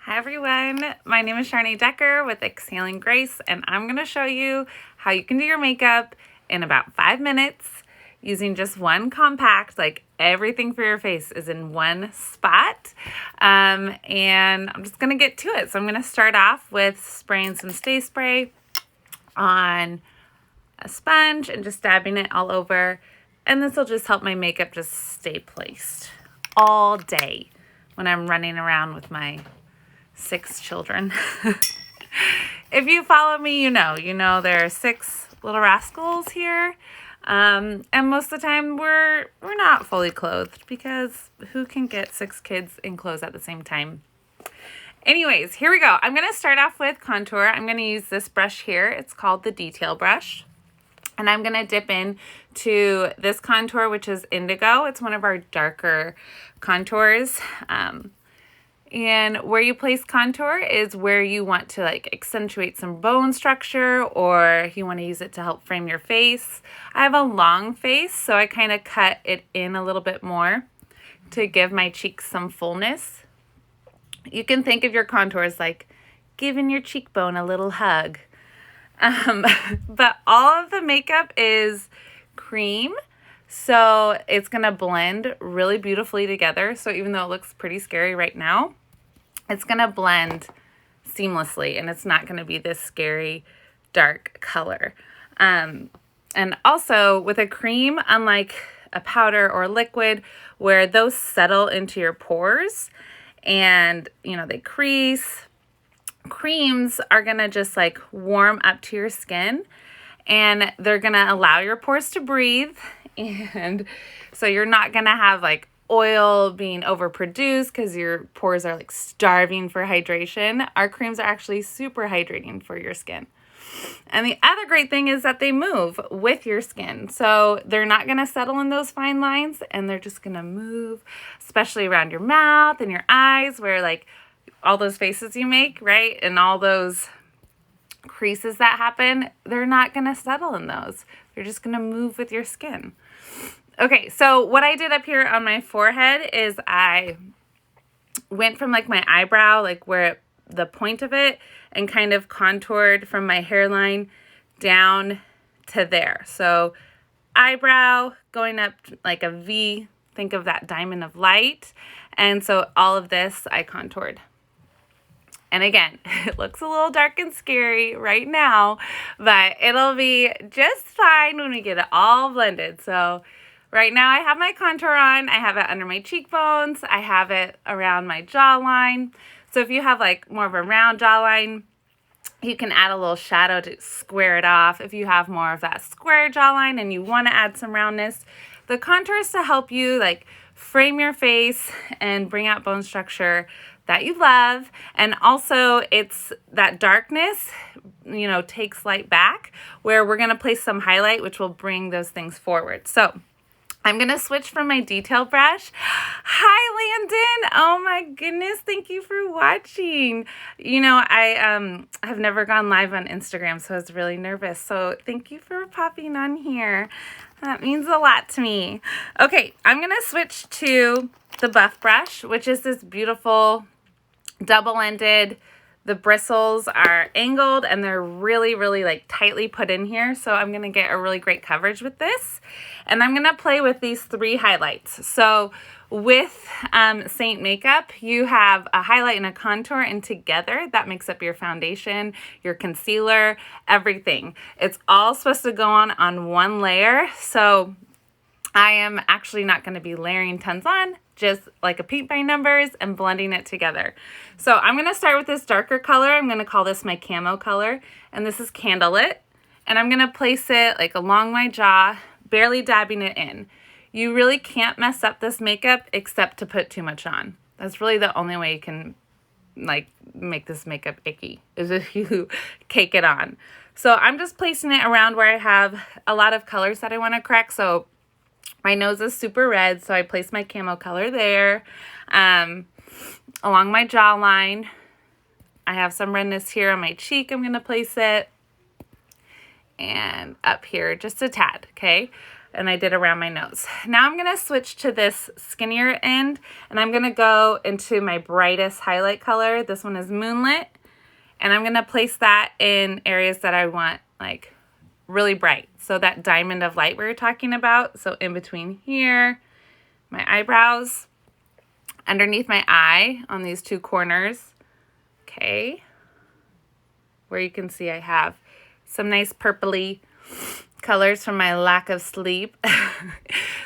Hi everyone, my name is Sharnay Decker with Exhaling Grace, and I'm going to show you how you can do your makeup in about 5 minutes using just one compact. Like everything for your face is in one spot, and I'm just going to get to it. So I'm going to start off with spraying some Stay Spray on a sponge and just dabbing it all over, and this will just help my makeup just stay placed all day when I'm running around with my 6 children. If you follow me, you know there are 6 little rascals here, and most of the time we're not fully clothed because who can get 6 kids in clothes at the same time? Anyways, here we go. I'm going to start off with contour. I'm going to use this brush here. It's called the Detail Brush. And I'm going to dip in to this contour, which is Indigo. It's one of our darker contours. And where you place contour is where you want to like accentuate some bone structure, or you want to use it to help frame your face. I have a long face, so I kind of cut it in a little bit more to give my cheeks some fullness. You can think of your contour as like giving your cheekbone a little hug. But all of the makeup is cream, so it's going to blend really beautifully together. So even though it looks pretty scary right now, it's going to blend seamlessly, and it's not going to be this scary dark color. And also with a cream, unlike a powder or liquid where those settle into your pores and, they crease, creams are going to just like warm up to your skin, and they're going to allow your pores to breathe. And so you're not going to have like oil being overproduced because your pores are like starving for hydration. Our creams are actually super hydrating for your skin. And the other great thing is that they move with your skin. So they're not going to settle in those fine lines, and they're just going to move, especially around your mouth and your eyes, where like all those faces you make, right? And all those creases that happen, they're not going to settle in those. They're just going to move with your skin. Okay, so what I did up here on my forehead is I went from like my eyebrow, like where the point of it, and kind of contoured from my hairline down to there. So eyebrow going up like a V, think of that diamond of light. And so all of this I contoured. And again, it looks a little dark and scary right now, but it'll be just fine when we get it all blended. So right now I have my contour on. I have it under my cheekbones. I have it around my jawline. So if you have like more of a round jawline, you can add a little shadow to square it off. If you have more of that square jawline and you want to add some roundness, the contour is to help you like frame your face and bring out bone structure that you love. And also it's that darkness, takes light back, where we're going to place some highlight, which will bring those things forward. So I'm going to switch from my detail brush. Hi, Landon. Oh my goodness. Thank you for watching. I have never gone live on Instagram, so I was really nervous. So thank you for popping on here. That means a lot to me. Okay, I'm going to switch to the buff brush, which is this beautiful double-ended. The bristles are angled and they're really, really like tightly put in here. So I'm going to get a really great coverage with this. And I'm going to play with these 3 highlights. So with Saint Makeup, you have a highlight and a contour, and together that makes up your foundation, your concealer, everything. It's all supposed to go on one layer. So I am actually not going to be layering tons on, just like a paint by numbers and blending it together. So I'm going to start with this darker color. I'm going to call this my camo color, and this is Candlelit. And I'm going to place it like along my jaw, barely dabbing it in. You really can't mess up this makeup except to put too much on. That's really the only way you can like make this makeup icky, is if you cake it on. So I'm just placing it around where I have a lot of colors that I want to correct. So my nose is super red, so I place my camo color there. Along my jawline, I have some redness here on my cheek. I'm going to place it. And up here, just a tad, okay? and I did around my nose. Now I'm going to switch to this skinnier end, and I'm going to go into my brightest highlight color. This one is Moonlit, and I'm going to place that in areas that I want like really bright. So that diamond of light we were talking about. So in between here, my eyebrows, underneath my eye on these two corners, okay, where you can see I have some nice purpley colors from my lack of sleep.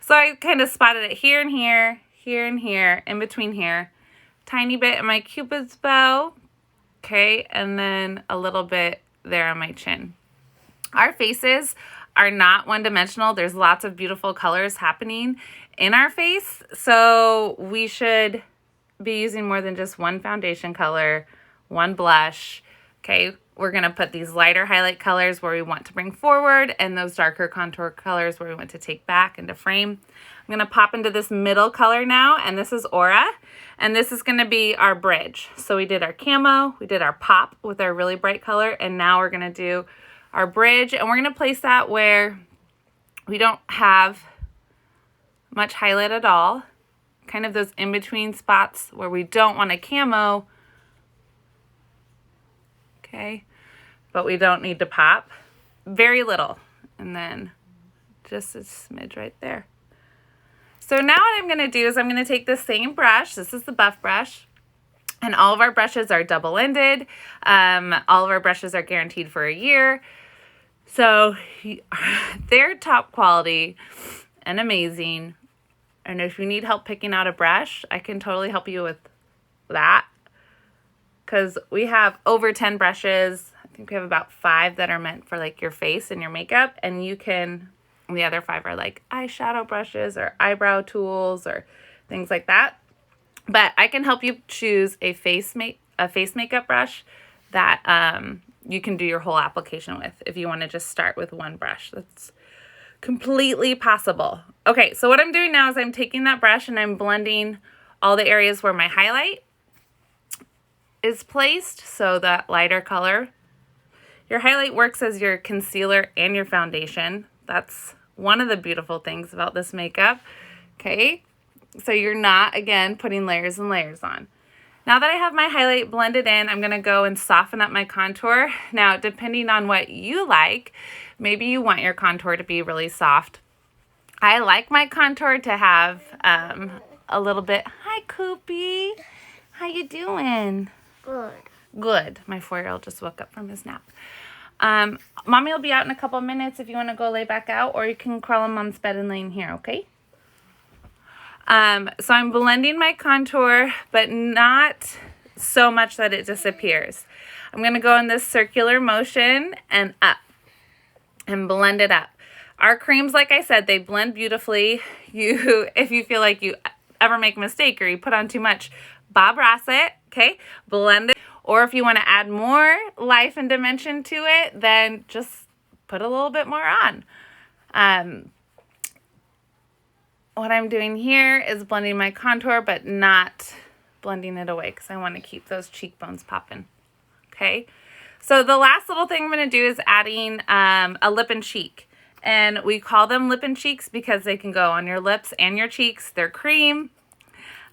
So I kind of spotted it here and here, here and here, in between here, tiny bit in my Cupid's bow, okay, and then a little bit there on my chin. Our faces are not one-dimensional. There's lots of beautiful colors happening in our face, so we should be using more than just one foundation color, one blush, okay? We're going to put these lighter highlight colors where we want to bring forward and those darker contour colors where we want to take back into frame. I'm going to pop into this middle color now, and this is Aura, and this is going to be our bridge. So we did our camo, we did our pop with our really bright color, and now we're going to do our bridge, and we're going to place that where we don't have much highlight at all, kind of those in-between spots where we don't want a camo, okay, but we don't need to pop. Very little, and then just a smidge right there. So now what I'm going to do is I'm going to take the same brush, this is the buff brush, and all of our brushes are double-ended. All of our brushes are guaranteed for a year. So they're top quality and amazing. And if you need help picking out a brush, I can totally help you with that. Because we have over 10 brushes. I think we have about 5 that are meant for like your face and your makeup. And you can, the other 5 are like eyeshadow brushes or eyebrow tools or things like that. But I can help you choose a face makeup brush that you can do your whole application with if you want to just start with one brush. That's completely possible. Okay, so what I'm doing now is I'm taking that brush and I'm blending all the areas where my highlight is placed, so that lighter color. Your highlight works as your concealer and your foundation. That's one of the beautiful things about this makeup. Okay, so you're not, again, putting layers and layers on. Now that I have my highlight blended in, I'm going to go and soften up my contour. Now, depending on what you like, maybe you want your contour to be really soft. I like my contour to have a little bit. Hi, Koopy. How you doing? Good. Good. My 4-year-old just woke up from his nap. Mommy will be out in a couple minutes if you want to go lay back out, or you can crawl in Mom's bed and lay in here, okay? So I'm blending my contour, but not so much that it disappears. I'm going to go in this circular motion and up and blend it up. Our creams, like I said, they blend beautifully. If you feel like you ever make a mistake or you put on too much, Bob Ross it, okay? Blend it. Or if you want to add more life and dimension to it, then just put a little bit more on. What I'm doing here is blending my contour, but not blending it away because I want to keep those cheekbones popping. Okay, so the last little thing I'm going to do is adding a lip and cheek. And we call them lip and cheeks because they can go on your lips and your cheeks. They're cream.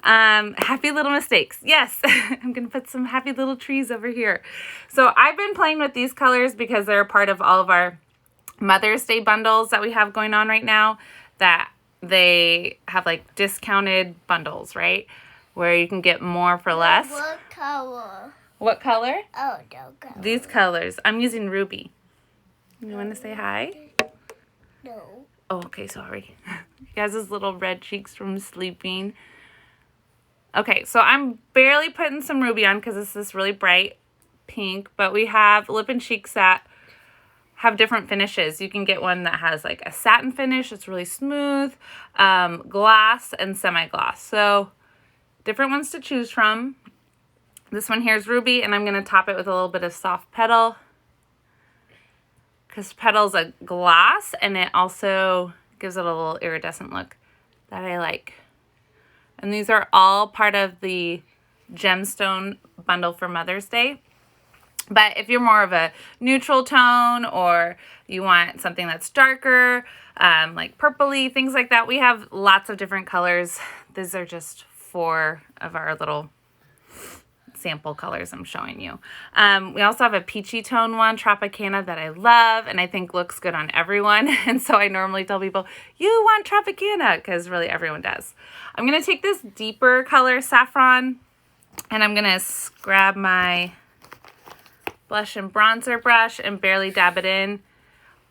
Happy little mistakes. Yes, I'm going to put some happy little trees over here. So I've been playing with these colors because they're a part of all of our Mother's Day bundles that we have going on right now, that they have like discounted bundles, right? Where you can get more for less. What color? What color? Oh, no color. These colors. I'm using Ruby. You want to say hi? No. Oh, okay, sorry. He has his little red cheeks from sleeping. Okay, so I'm barely putting some Ruby on because this is really bright pink, but we have lip and cheeks that have different finishes. You can get one that has like a satin finish. It's really smooth, gloss, and semi-gloss. So different ones to choose from. This one here is Ruby, and I'm going to top it with a little bit of soft petal because petal's a gloss, and it also gives it a little iridescent look that I like. And these are all part of the gemstone bundle for Mother's Day. But if you're more of a neutral tone or you want something that's darker, like purpley, things like that, we have lots of different colors. These are just 4 of our little sample colors I'm showing you. We also have a peachy tone one, Tropicana, that I love and I think looks good on everyone. And so I normally tell people, you want Tropicana, because really everyone does. I'm going to take this deeper color, Saffron, and I'm going to grab my blush and bronzer brush and barely dab it in.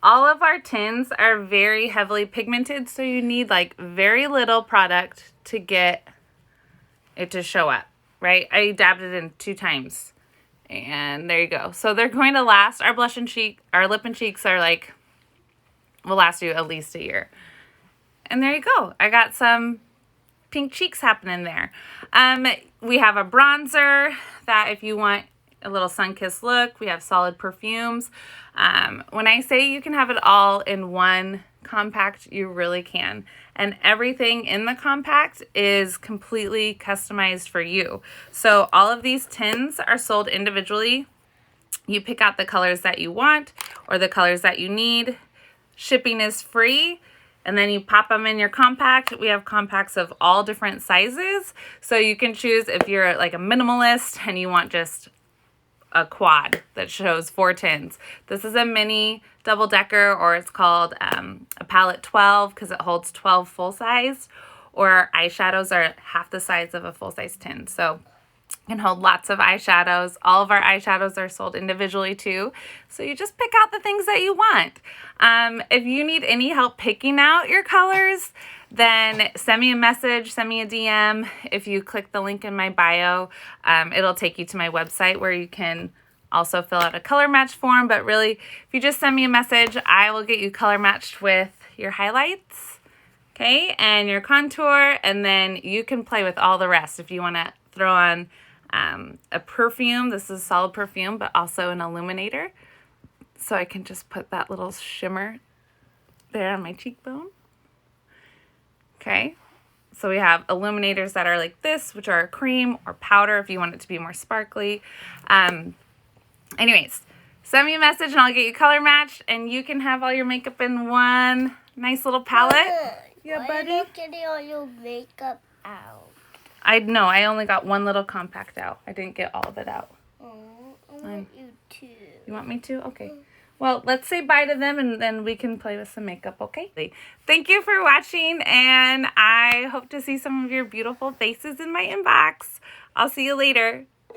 All of our tins are very heavily pigmented, so you need like very little product to get it to show up, right? I dabbed it in 2 times and there you go. So they're going to last. Our blush and cheek, our lip and cheeks are like, will last you at least a year. And there you go. I got some pink cheeks happening there. We have a bronzer that if you want a little sun-kissed look, we have solid perfumes. When I say you can have it all in one compact, you really can. And everything in the compact is completely customized for you. So all of these tins are sold individually. You pick out the colors that you want or the colors that you need. Shipping is free. And then you pop them in your compact. We have compacts of all different sizes. So you can choose if you're like a minimalist and you want just a quad that shows 4 tins. This is a mini double decker, or it's called a palette 12 because it holds 12 full size, or eyeshadows are half the size of a full size tin. So you can hold lots of eyeshadows. All of our eyeshadows are sold individually too. So you just pick out the things that you want. If you need any help picking out your colors, then send me a message, send me a DM. If you click the link in my bio, it'll take you to my website where you can also fill out a color match form. But really, if you just send me a message, I will get you color matched with your highlights, okay, and your contour, and then you can play with all the rest. If you want to throw on a perfume, this is solid perfume, but also an illuminator. So I can just put that little shimmer there on my cheekbone. Okay, so we have illuminators that are like this, which are cream or powder if you want it to be more sparkly. Anyways, send me a message and I'll get you color matched, and you can have all your makeup in one nice little palette. Yeah, buddy. Why are you getting all your makeup out? I know, I only got one little compact out. I didn't get all of it out. Oh, I want you to. You want me to? Okay. Well, let's say bye to them and then we can play with some makeup, okay? Thank you for watching, and I hope to see some of your beautiful faces in my inbox. I'll see you later.